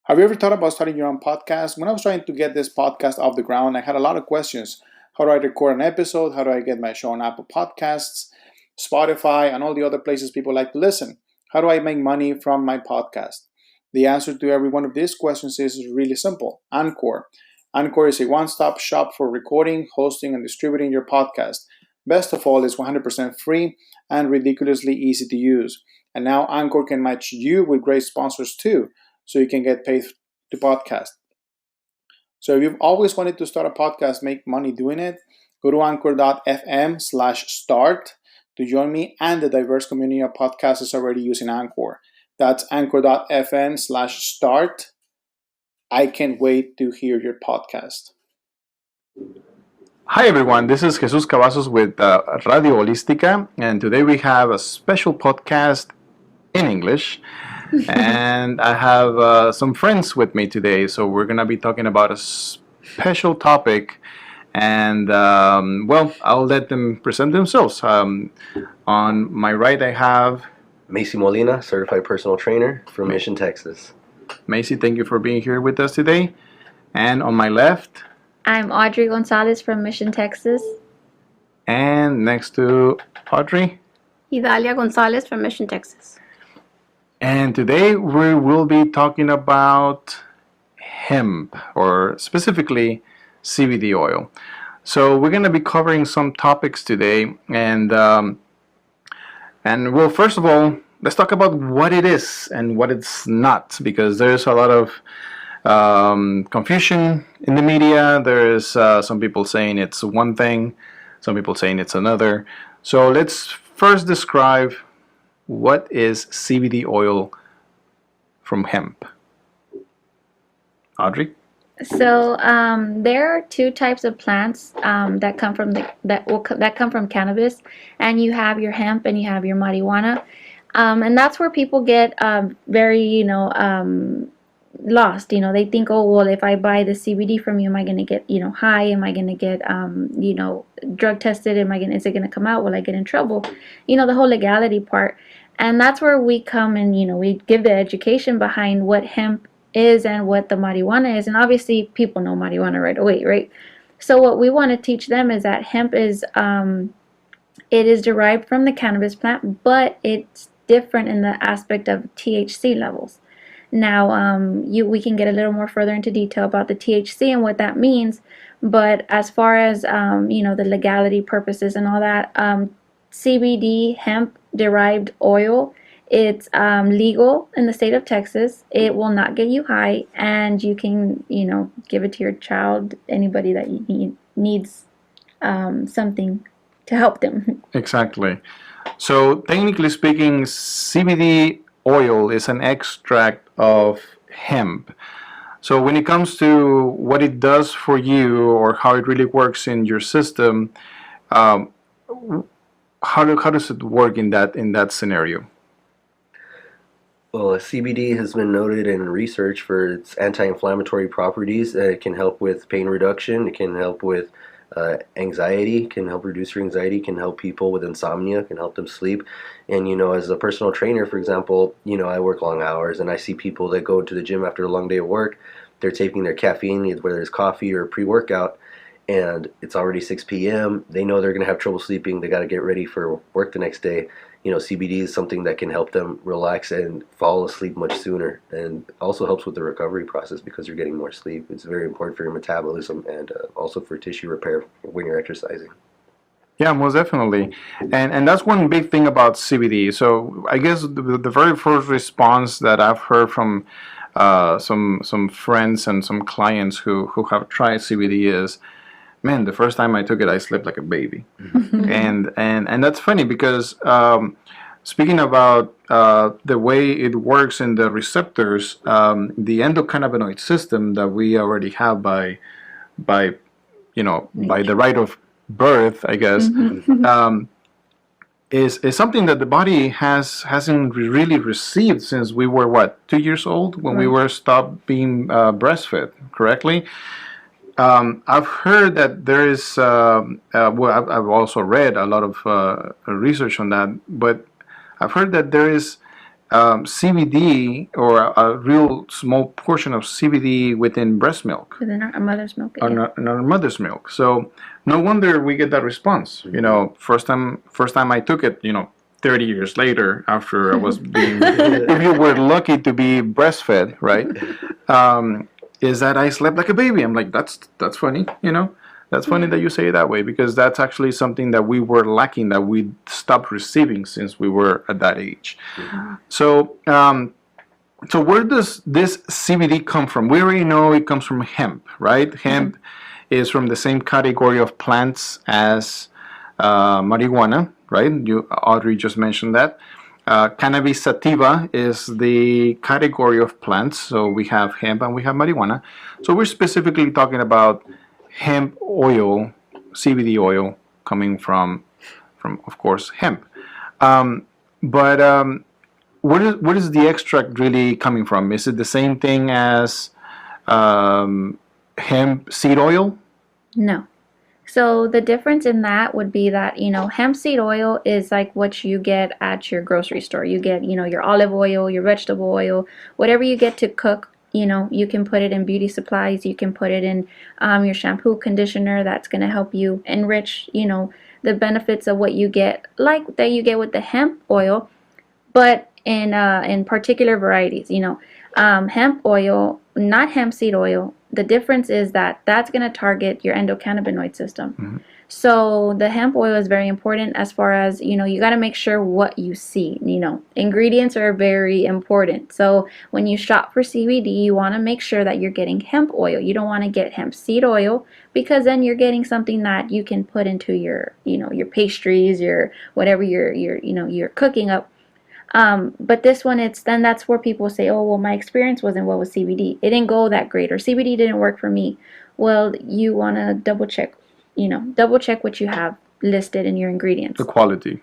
Have you ever thought about starting your own podcast? When I was trying to get this podcast off the ground, I had a lot of questions. How do I record an episode? How do I get my show on Apple Podcasts, Spotify, and all the other places people like to listen? How do I make money from my podcast? The answer to every one of these questions is really simple: Anchor. Anchor is a one-stop shop for recording, hosting, and distributing your podcast. Best of all, it's 100% free and ridiculously easy to use. And now Anchor can match you with great sponsors too, so you can get paid to podcast. So if you've always wanted to start a podcast, make money doing it, go to anchor.fm/start to join me and the diverse community of podcasters already using Anchor. That's anchor.fm/start. I can't wait to hear your podcast. Hi everyone, this is Jesus Cavazos with Radio Holística, and today we have a special podcast in English. And I have some friends with me today, so we're going to be talking about a special topic. And, I'll let them present themselves. On my right, I have Macy Molina, certified personal trainer from Mission, Texas. Macy. Thank you for being here with us today. And on my left, I'm Audrey Gonzalez from Mission, Texas. And next to Audrey, Idalia Gonzalez from Mission, Texas. And today we will be talking about hemp, or specifically CBD oil. So we're going to be covering some topics today, and well, first of all, let's talk about what it is and what it's not, because there's a lot of confusion in the media. There's some people saying it's one thing, some people saying it's another. So let's first describe what is CBD oil from hemp. Audrey? So there are two types of plants that come from that come from cannabis, and you have your hemp and you have your marijuana, and that's where people get very lost. They think, oh well, if I buy the CBD from you, am I going to get high? Am I going to get drug tested? Is it going to come out? Will I get in trouble? The whole legality part. And that's where we come and, we give the education behind what hemp is and what the marijuana is. And obviously people know marijuana right away, right? So what we want to teach them is that hemp is, it is derived from the cannabis plant, but it's different in the aspect of THC levels. Now, we can get a little more further into detail about the THC and what that means. But as far as, the legality purposes and all that, CBD, hemp-derived oil, it's legal in the state of Texas. It will not get you high, and you can, give it to your child, anybody that needs something to help them. Exactly. So technically speaking, CBD oil is an extract of hemp. So when it comes to what it does for you or how it really works in your system, how does it work in that scenario? Well, CBD has been noted in research for its anti-inflammatory properties. It can help with pain reduction. It can help with anxiety, can help reduce your anxiety, can help people with insomnia, can help them sleep. And, as a personal trainer, for example, I work long hours, and I see people that go to the gym after a long day of work. They're taking their caffeine, whether it's coffee or pre-workout, and it's already 6 p.m. They know they're going to have trouble sleeping. They got to get ready for work the next day. CBD is something that can help them relax and fall asleep much sooner, and also helps with the recovery process because you're getting more sleep. It's very important for your metabolism and also for tissue repair when you're exercising. Yeah, most definitely. And that's one big thing about CBD. So I guess the very first response that I've heard from some friends and some clients who have tried CBD is, man, the first time I took it, I slept like a baby. and that's funny because speaking about the way it works in the receptors, the endocannabinoid system that we already have by the right of birth, I guess, is something that the body hasn't really received since we were 2 years old when we were stopped being breastfed, correctly? I've heard that there is, I've also read a lot of research on that, but I've heard that there is CBD or a real small portion of CBD within breast milk within our mother's milk. or Yeah. in our mother's milk. So no wonder we get that response. You know, first time I took it, 30 years later after I was being, if you were lucky to be breastfed, right? Is that I slept like a baby. I'm like, that's funny, That's funny that you say it that way because that's actually something that we were lacking, that we stopped receiving since we were at that age. So, so where does this CBD come from? We already know it comes from hemp, right? Hemp is from the same category of plants as marijuana, right? Audrey just mentioned that. Cannabis sativa is the category of plants. So we have hemp and we have marijuana. So we're specifically talking about hemp oil, CBD oil, coming from of course hemp. But what is the extract really coming from? Is it the same thing as hemp seed oil? No. So the difference in that would be that, hemp seed oil is like what you get at your grocery store. You get, your olive oil, your vegetable oil, whatever you get to cook, you can put it in beauty supplies. You can put it in your shampoo, conditioner. That's going to help you enrich, the benefits of what you get, like that you get with the hemp oil, but in particular varieties, hemp oil, not hemp seed oil. The difference is that that's going to target your endocannabinoid system. So the hemp oil is very important as far as, you got to make sure what you see, ingredients are very important. So when you shop for CBD, you want to make sure that you're getting hemp oil. You don't want to get hemp seed oil because then you're getting something that you can put into your, your pastries, your whatever you're cooking up. But this one, that's where people say, oh, well, my experience wasn't well with CBD. It didn't go that great, or CBD didn't work for me. Well, you want to double check what you have listed in your ingredients. The quality.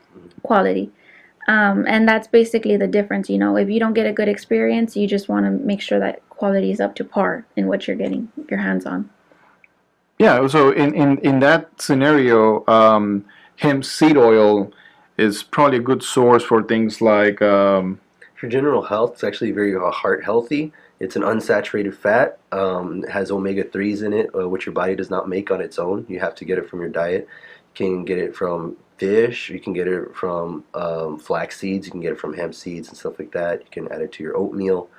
And that's basically the difference. If you don't get a good experience, you just want to make sure that quality is up to par in what you're getting your hands on. Yeah, so in that scenario, hemp seed oil is probably a good source for things like for general health. It's actually very heart healthy. It's an unsaturated fat. It has omega-3s in it, which your body does not make on its own. You have to get it from your diet. You can get it from fish. You can get it from flax seeds. You can get it from hemp seeds and stuff like that. You can add it to your oatmeal.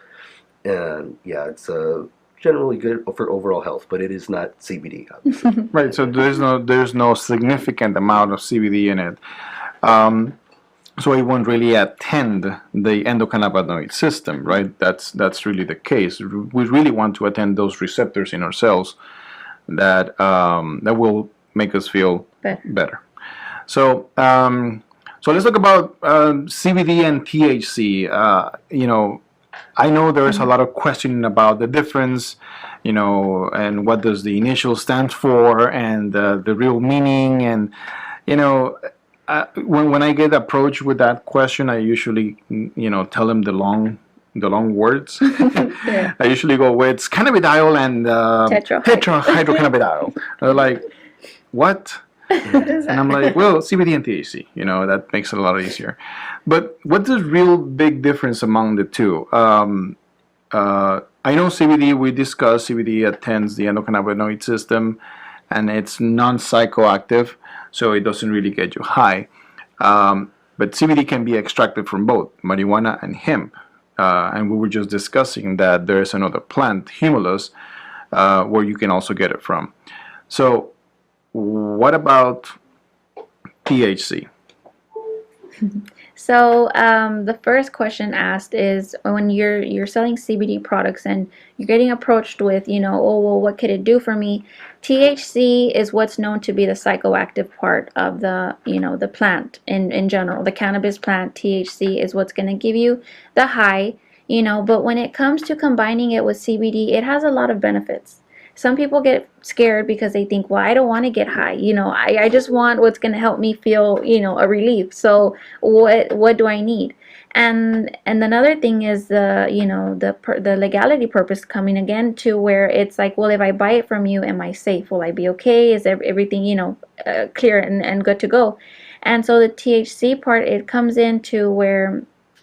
And yeah, it's generally good for overall health, but it is not CBD, obviously. Right. So there's no significant amount of CBD in it. So it won't really attend the endocannabinoid system, right? That's really the case. We really want to attend those receptors in our cells that will make us feel better. So so let's talk about CBD and THC. I know there's a lot of questioning about the difference, and what does the initial stand for, and the real meaning, and when I get approached with that question, I usually, tell them the long words. Yeah. I usually go with cannabidiol and tetrahydrocannabidiol. They're like, what? And I'm like, well, CBD and THC. That makes it a lot easier. But what's the real big difference among the two? I know CBD. We discussed CBD attends the endocannabinoid system, and it's non-psychoactive. So it doesn't really get you high. But CBD can be extracted from both marijuana and hemp. And we were just discussing that there is another plant, humulus, where you can also get it from. So what about THC? So the first question asked is when you're selling CBD products and you're getting approached with, oh, well, what could it do for me? THC is what's known to be the psychoactive part of the, the plant in general. The cannabis plant, THC, is what's going to give you the high, but when it comes to combining it with CBD, it has a lot of benefits. Some people get scared because they think, well, I don't want to get high. I just want what's going to help me feel, a relief. So what do I need? And another thing is the legality purpose coming again to where it's like, well, if I buy it from you, am I safe? Will I be okay? Is everything, clear and good to go? And so the THC part, it comes into where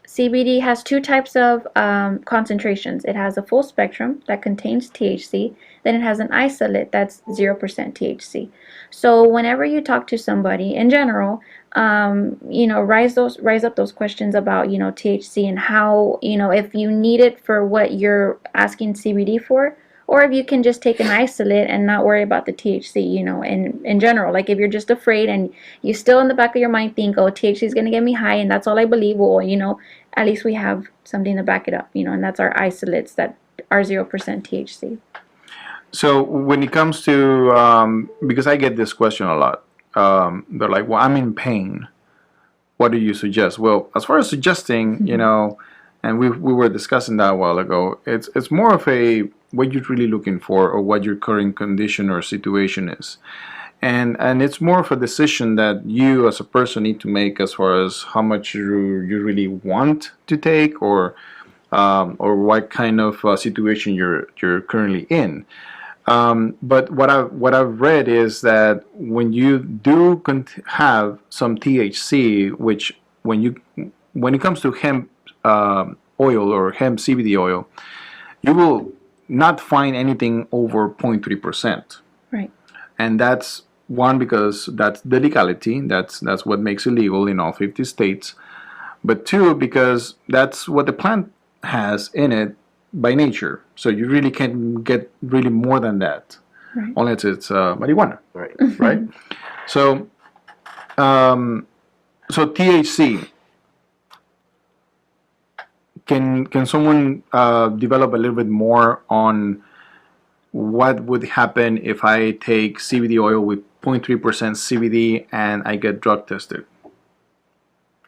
CBD has two types of concentrations. It has a full spectrum that contains THC. Then it has an isolate that's 0% THC. So whenever you talk to somebody in general, rise up those questions about THC and how if you need it for what you're asking CBD for, or if you can just take an isolate and not worry about the THC, in general. Like if you're just afraid and you still in the back of your mind think, oh, THC is going to get me high and that's all I believe, well, at least we have something to back it up, and that's our isolates that are 0% THC. So when it comes to, because I get this question a lot, they're like, well, I'm in pain. What do you suggest? Well, as far as suggesting, and we were discussing that a while ago, it's more of a what you're really looking for or what your current condition or situation is. And it's more of a decision that you as a person need to make as far as how much you really want to take or what kind of situation you're currently in. But what I've read is that when you do have some THC, which when it comes to hemp oil or hemp CBD oil, you will not find anything over 0.3%. Right. And that's one, because that's the legality. That's what makes it legal in all 50 states. But two, because that's what the plant has in it by nature. So you really can't get really more than that. Right. Unless it's marijuana. Right. Right? So THC. Can someone develop a little bit more on what would happen if I take CBD oil with 0.3% CBD and I get drug tested?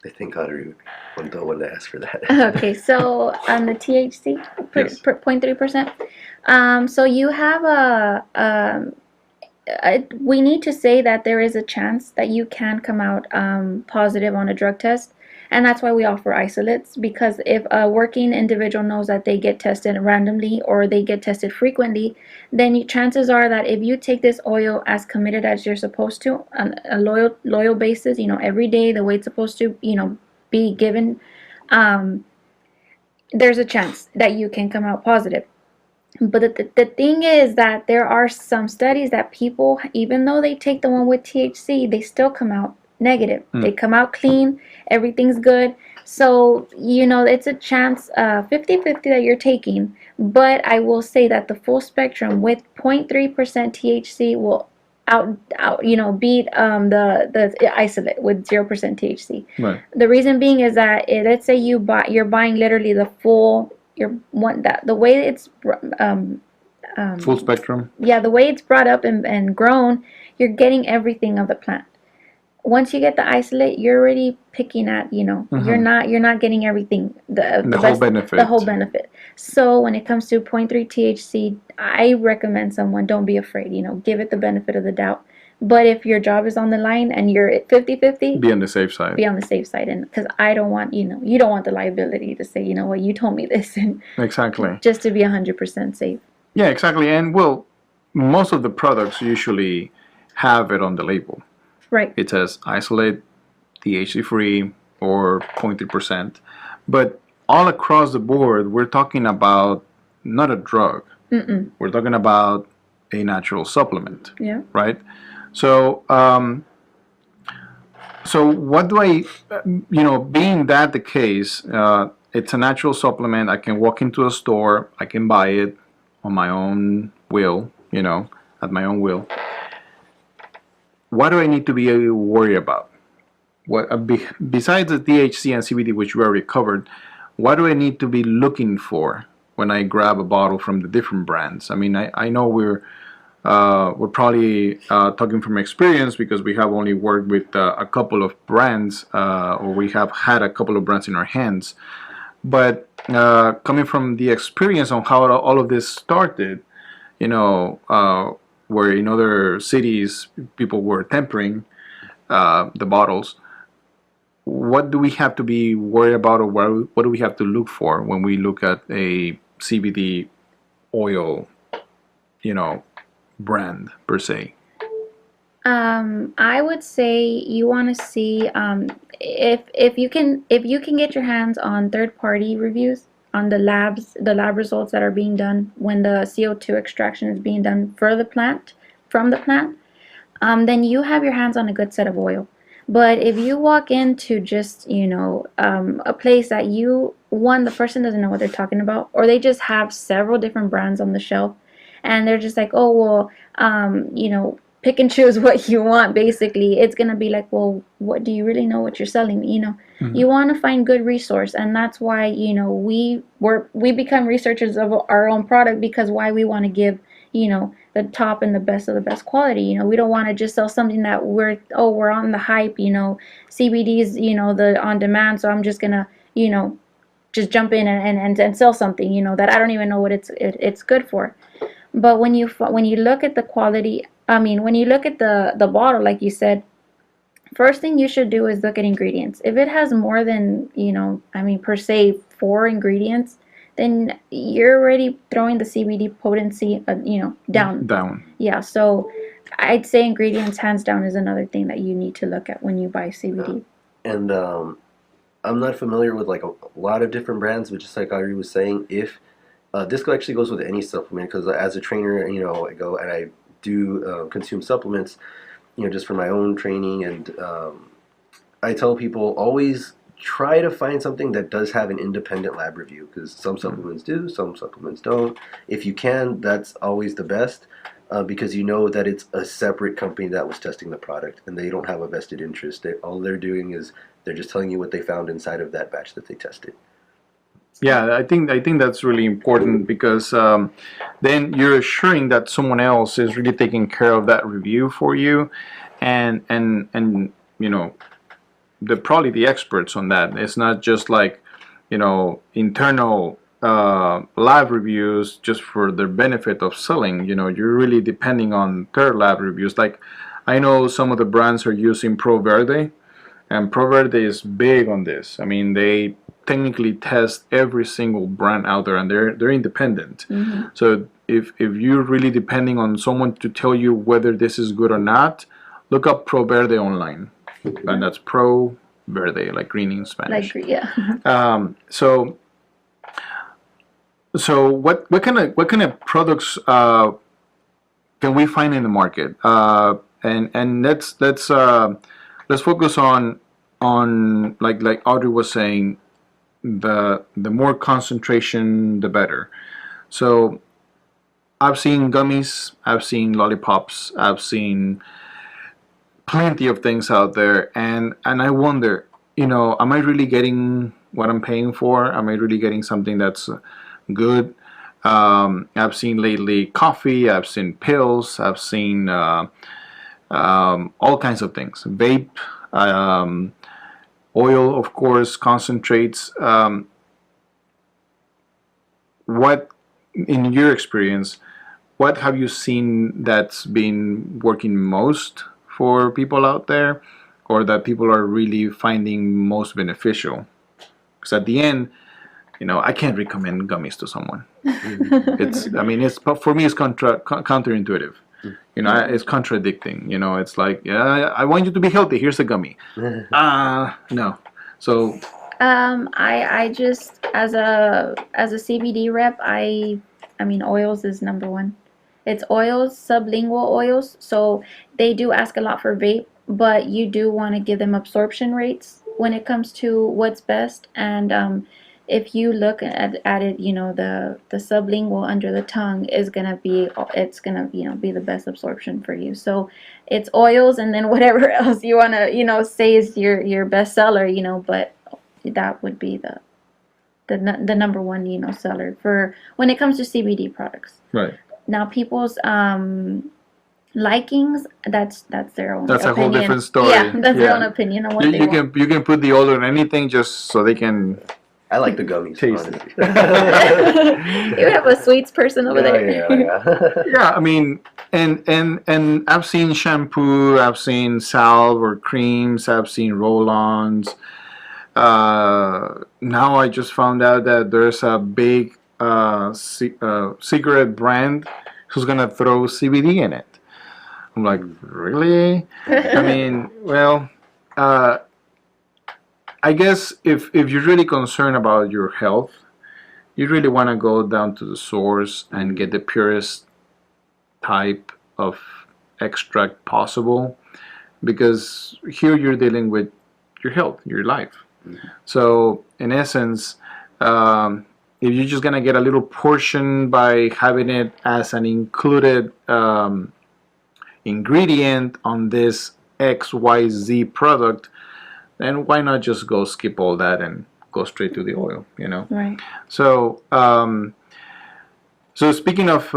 I think Audrey would the one to ask for that. Okay, so on the THC, Yes. 0.3%. So you have we need to say that there is a chance that you can come out positive on a drug test. And that's why we offer isolates, because if a working individual knows that they get tested randomly or they get tested frequently, then chances are that if you take this oil as committed as you're supposed to, on a loyal basis, every day the way it's supposed to, be given, there's a chance that you can come out positive. But the thing is that there are some studies that people, even though they take the one with THC, they still come out negative. They come out clean, everything's good. So it's a chance 50-50 that you're taking. But I will say that the full spectrum with 0.3% THC will beat the isolate with 0% THC. Right. The reason being is that let's say you're buying literally the full, the way it's Full spectrum. Yeah, the way it's brought up and grown, you're getting everything of the plant. Once you get the isolate, you're already picking at, you're not getting everything, the whole benefit. The whole benefit. So when it comes to 0.3 THC, I recommend someone, don't be afraid, give it the benefit of the doubt. But if your job is on the line and you're at 50-50, Be on the safe side. Be on the safe side. And because I don't want, you don't want the liability to say, what, you told me this. And Exactly. just to be 100% safe. Yeah, exactly. And well, most of the products usually have it on the label. Right. It says isolate, THC free, or 0.3%. But all across the board, we're talking about not a drug. We're talking about a natural supplement. Yeah. Right? So, what do I, being that the case, it's a natural supplement. I can walk into a store, I can buy it on my own will, at my own will. What do I need to be worried about? What besides the THC and CBD, which we already covered, what do I need to be looking for when I grab a bottle from the different brands? I mean, I know we're probably talking from experience because we have only worked with a couple of brands, or we have had a couple of brands in our hands. But coming from the experience on how all of this started, where in other cities people were tempering the bottles, what do we have to be worried about, or what do we have to look for when we look at a CBD oil, brand per se? I would say you want to see if you can get your hands on third party reviews on the lab results that are being done when the CO2 extraction is being done for the plant from the plant, then you have your hands on a good set of oil. But if you walk into just, a place that the person doesn't know what they're talking about, or they just have several different brands on the shelf, and they're just like, oh, well, pick and choose what you want, basically, it's going to be like, well, what do you really know what you're selling? Mhm. You want to find good resource, and that's why, we become researchers of our own product, because why we want to give, the top and the best of the best quality. We don't want to just sell something that we're on the hype, CBD's, the on demand, so I'm just gonna, just jump in and sell something, that I don't even know what it's good for. But when you look at the quality, I mean, when you look at the bottle, like you said, first thing you should do is look at ingredients. If it has more than, I mean, per se, 4 ingredients, then you're already throwing the CBD potency, down. Down. Yeah, so I'd say ingredients, hands down, is another thing that you need to look at when you buy CBD. And I'm not familiar with like a lot of different brands, but just like Ari was saying, if this actually goes with any supplement, because as a trainer, I go and I do consume supplements, just for my own training, and I tell people always try to find something that does have an independent lab review, because some supplements do, some supplements don't. If you can, that's always the best, because you know that it's a separate company that was testing the product, and they don't have a vested interest. All they're doing is they're just telling you what they found inside of that batch that they tested. Yeah, I think that's really important, because then you're assuring that someone else is really taking care of that review for you, and they're probably the experts on that. It's not just like internal lab reviews just for the benefit of selling. You're really depending on their lab reviews. Like, I know some of the brands are using Pro Verde, and Pro Verde is big on this. I mean, they technically test every single brand out there, and they're independent. Mm-hmm. So if you're really depending on someone to tell you whether this is good or not, look up Pro Verde online, and that's Pro Verde, like green in Spanish. Like, yeah. So what kind of products can we find in the market? And let's focus on like Audrey was saying, the more concentration, the better. So I've seen gummies, I've seen lollipops, I've seen plenty of things out there, and I wonder, am I really getting what I'm paying for? Am I really getting something that's good? I've seen lately coffee, I've seen pills, I've seen all kinds of things, vape, oil, of course, concentrates. What, in your experience, what have you seen that's been working most for people out there, or that people are really finding most beneficial? Because at the end, I can't recommend gummies to someone. It's for me, it's counterintuitive. It's contradicting. It's like, yeah, I want you to be healthy. Here's a gummy. No. So I just, as a CBD rep, I mean, oils is number one. It's oils, sublingual oils. So they do ask a lot for vape, but you do want to give them absorption rates when it comes to what's best. And if you look at it, the sublingual under the tongue is gonna be, it's gonna be the best absorption for you. So it's oils, and then whatever else you wanna say is your best seller, but that would be the number one seller for when it comes to CBD products. right. Now people's likings, that's their own That's opinion. a whole different story. Yeah, that's their Yeah. own opinion on what You they want. can put the oil on anything just so they can I like the gummies, taste honestly. it. You have a sweets person over there. Yeah. Yeah, I mean, and I've seen shampoo, I've seen salve or creams, I've seen roll-ons. Now I just found out that there's a big cigarette brand who's gonna throw CBD in it. I'm like, really? I mean, well, uh, I guess if you're really concerned about your health, you really want to go down to the source and get the purest type of extract possible, because here you're dealing with your health, your life. So in essence, if you're just gonna get a little portion by having it as an included ingredient on this XYZ product, then why not just go skip all that and go straight to the oil, you know? Right. So, so speaking of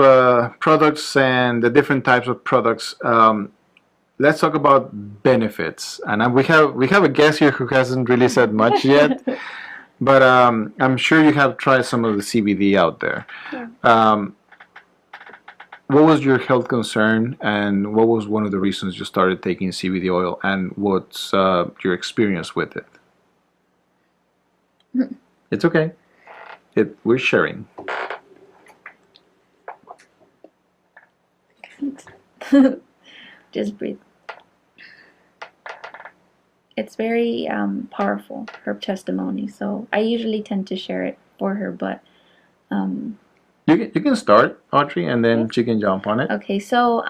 products and the different types of products, let's talk about benefits. And we have a guest here who hasn't really said much yet, but I'm sure you have tried some of the CBD out there. Yeah. What was your health concern, and what was one of the reasons you started taking CBD oil, and what's your experience with it? It's okay. We're sharing. Just breathe. It's very powerful, her testimony. So I usually tend to share it for her, but You can start, Audrey, and then she can jump on it. okay. So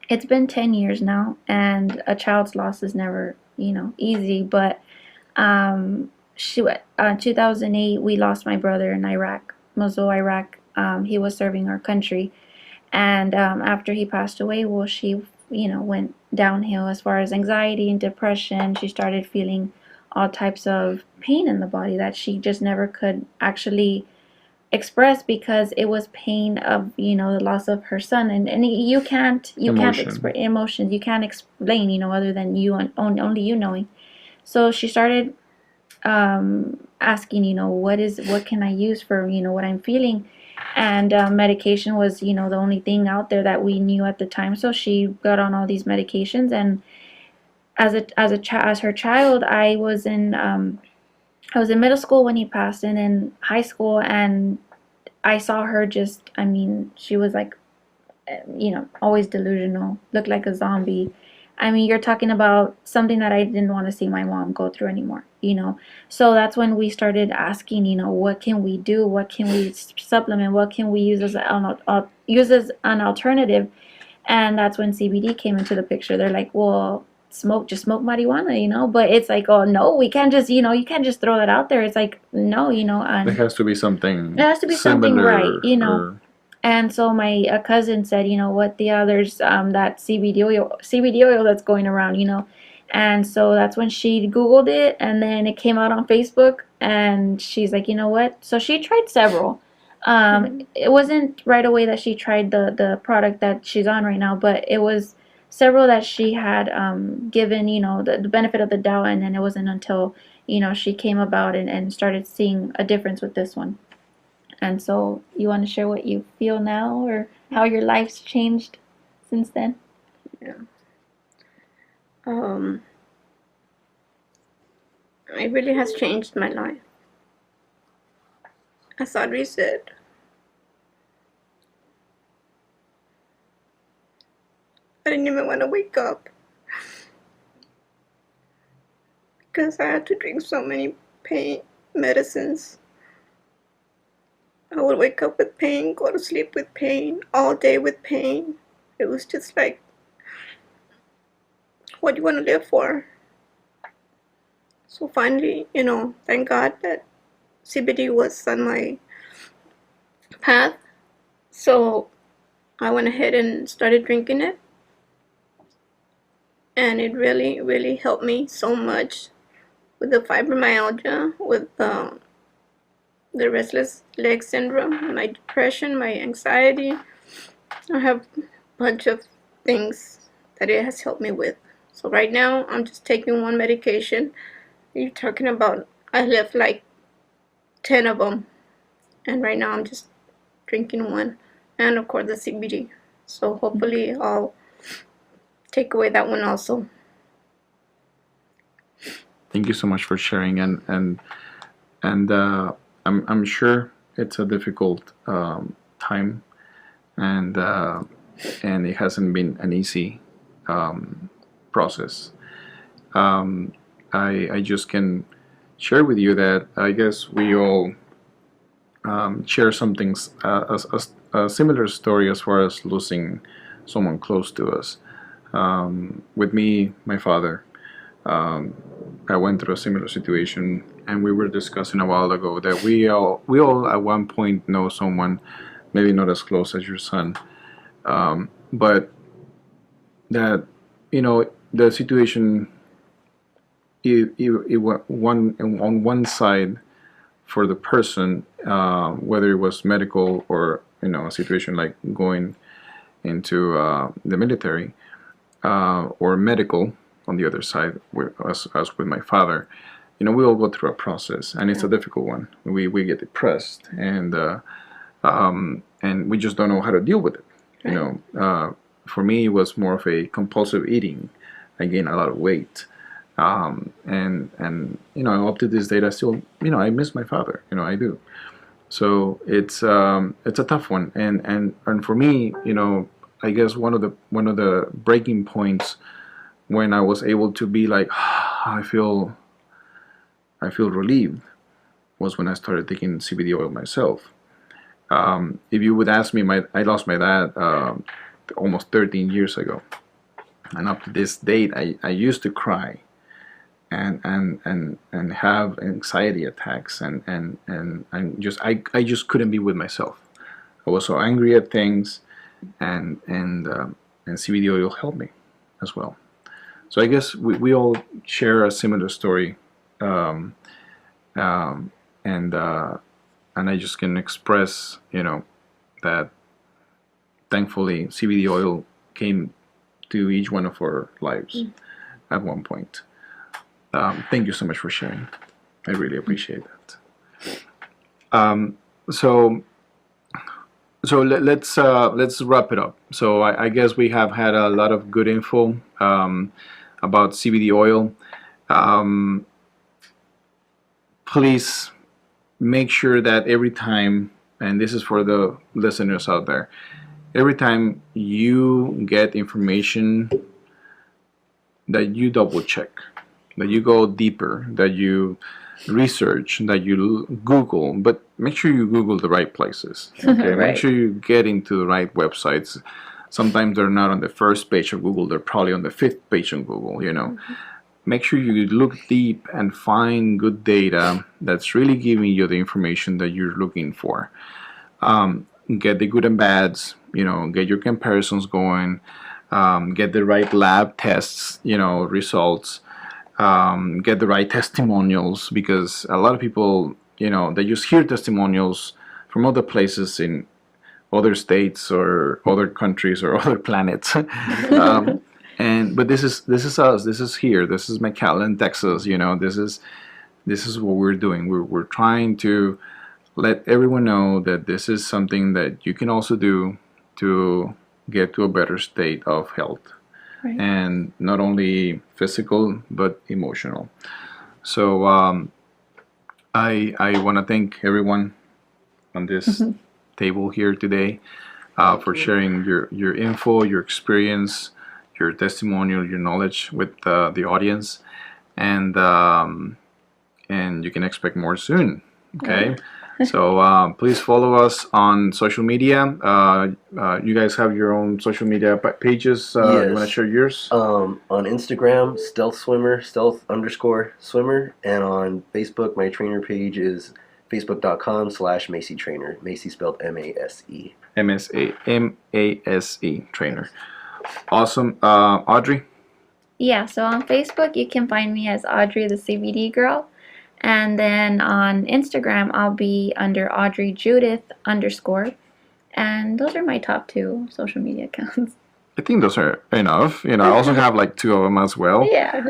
it's been 10 years now, and a child's loss is never, easy. But 2008, we lost my brother in Iraq, Mosul, Iraq. He was serving our country, and after he passed away, well, she, went downhill as far as anxiety and depression. She started feeling all types of pain in the body that she just never could actually express, because it was pain of the loss of her son, and you can't express emotions, you can't explain other than only you knowing. So she started asking, what can I use for what I'm feeling, and medication was the only thing out there that we knew at the time. So she got on all these medications, and as her child, I was in middle school when he passed, and in high school, and I saw her just, she was like, always delusional, looked like a zombie. You're talking about something that I didn't want to see my mom go through anymore, So that's when we started asking, what can we do? What can we supplement? What can we use as an alternative? And that's when CBD came into the picture. They're like, well, just smoke marijuana, but it's like, oh no, we can't just, you can't just throw that out there. It's like, no, and There has to be something. there has to be something right, or- And so my cousin said, what, the others, that CBD oil that's going around, and so that's when she Googled it, and then it came out on Facebook, and she's like, what? So she tried several. It wasn't right away that she tried the product that she's on right now, but it was several that she had given, the benefit of the doubt, and then it wasn't until, she came about and started seeing a difference with this one. And so you want to share what you feel now, or how your life's changed since then? Yeah. It really has changed my life. As Audrey said, I didn't even want to wake up because I had to drink so many pain medicines. I would wake up with pain, go to sleep with pain, all day with pain. It was just like, what do you want to live for? So finally, thank God that CBD was on my path. So I went ahead and started drinking it. And it really, really helped me so much with the fibromyalgia, with the restless leg syndrome, my depression, my anxiety. I have a bunch of things that it has helped me with. So right now, I'm just taking one medication. You're talking about, I left like 10 of them. And right now, I'm just drinking one. And of course, the CBD. So hopefully, I'll take away that one also. Thank you so much for sharing, and I'm sure it's a difficult time, and and it hasn't been an easy process. I just can share with you that I guess we all share something, a similar story as far as losing someone close to us. With me, my father, I went through a similar situation, and we were discussing a while ago that we all at one point know someone, maybe not as close as your son, but that the situation, it one on one side for the person, whether it was medical or a situation like going into the military, or medical on the other side, as with my father. We all go through a process, and it's a difficult one. We get depressed, and we just don't know how to deal with it. For me, it was more of a compulsive eating. I gained a lot of weight, and up to this date, I still I miss my father. I do. So it's a tough one, and for me, I guess one of the breaking points when I was able to be like, I feel relieved, was when I started taking CBD oil myself. If you would ask me, I lost my dad almost 13 years ago, and up to this date, I used to cry and have anxiety attacks, and I just couldn't be with myself. I was so angry at things, and CBD oil helped me as well. So I guess we all share a similar story, and I just can express that thankfully CBD oil came to each one of our lives at one point. Thank you so much for sharing. I really appreciate that. So let's wrap it up. So I guess we have had a lot of good info about CBD oil. Please make sure that every time, and this is for the listeners out there, every time you get information, that you double check, that you go deeper, that you research, that you Google, but make sure you Google the right places. Okay, Right. Make sure you get into the right websites. Sometimes they're not on the first page of Google; they're probably on the 5th page of Google. Make sure you look deep and find good data that's really giving you the information that you're looking for. Get the good and bads. Get your comparisons going. Get the right lab tests. Results. Get the right testimonials, because a lot of people, they just hear testimonials from other places in other states or other countries or other planets. But this is us. This is here. This is McAllen, Texas. This is what we're doing. We're trying to let everyone know that this is something that you can also do to get to a better state of health. Right. And not only physical but emotional. So I want to thank everyone on this table here today for sharing your info, your experience, your testimonial, your knowledge with the audience, and you can expect more soon. Okay. So please follow us on social media. You guys have your own social media pages. You want to share yours? On Instagram, stealth_swimmer, and on Facebook, my trainer page is facebook.com/Macy Trainer. Macy spelled M-A-S-E. M-A-S-E trainer. Awesome. Audrey? Yeah, so on Facebook, you can find me as Audrey the CBD Girl. And then on Instagram, I'll be under Audrey Judith _. And those are my top 2 social media accounts. I think those are enough. I also have like 2 of them as well. Yeah.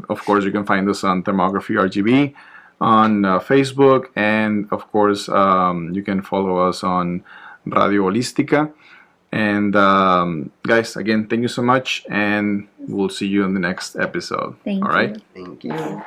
Of course, you can find us on Thermography RGB on Facebook. And of course, you can follow us on Radio Holística. And guys, again, thank you so much. And we'll see you in the next episode. Thank All right? you. Thank you.